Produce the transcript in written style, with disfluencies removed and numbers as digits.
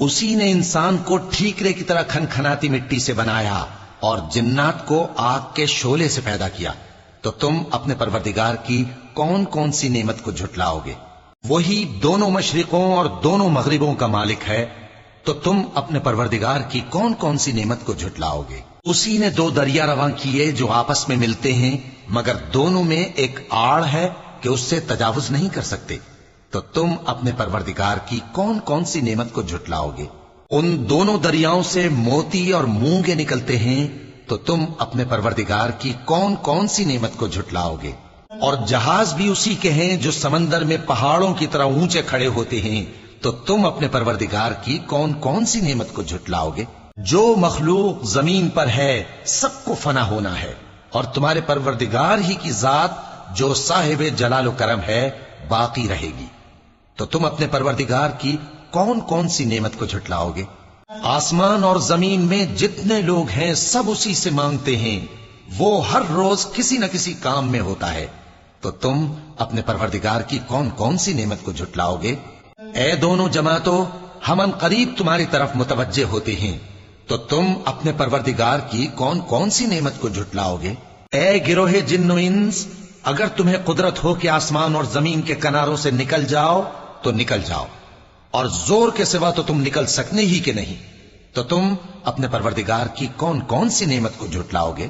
اسی نے انسان کو ٹھیکرے کی طرح کھنکھناتی مٹی سے بنایا اور جنات کو آگ کے شعلے سے پیدا کیا، تو تم اپنے پروردگار کی کون کون سی نعمت کو جھٹلاؤ گے؟ وہی دونوں مشرقوں اور دونوں مغربوں کا مالک ہے، تو تم اپنے پروردگار کی کون کون سی نعمت کو جھٹلاؤ گے؟ اسی نے دو دریا رواں کیے جو آپس میں ملتے ہیں، مگر دونوں میں ایک آڑ ہے کہ اس سے تجاوز نہیں کر سکتے، تو تم اپنے پروردگار کی کون کون سی نعمت کو جھٹلاؤ گے؟ ان دونوں دریاؤں سے موتی اور مونگے نکلتے ہیں، تو تم اپنے پروردگار کی کون کون سی نعمت کو جھٹلاؤ گے؟ اور جہاز بھی اسی کے ہیں جو سمندر میں پہاڑوں کی طرح اونچے کھڑے ہوتے ہیں، تو تم اپنے پروردگار کی کون کون سی نعمت کو جھٹلاؤ گے؟ جو مخلوق زمین پر ہے سب کو فنا ہونا ہے، اور تمہارے پروردگار ہی کی ذات جو صاحب جلال و کرم ہے باقی رہے گی، تو تم اپنے پروردگار کی کون کون سی نعمت کو جھٹلاؤ گے؟ آسمان اور زمین میں جتنے لوگ ہیں سب اسی سے مانگتے ہیں، وہ ہر روز کسی نہ کسی کام میں ہوتا ہے، تو تم اپنے پروردگار کی کون کون سی نعمت کو جھٹلاؤ گے؟ اے دونوں جماعتوں، ہم ان قریب تمہاری طرف متوجہ ہوتے ہیں، تو تم اپنے پروردگار کی کون کون سی نعمت کو جھٹلاؤ گے؟ اے گروہ جن و انس، اگر تمہیں قدرت ہو کہ آسمان اور زمین کے کناروں سے نکل جاؤ تو نکل جاؤ، اور زور کے سوا تو تم نکل سکنے ہی کہ نہیں، تو تم اپنے پروردگار کی کون کون سی نعمت کو جھٹلاؤ گے؟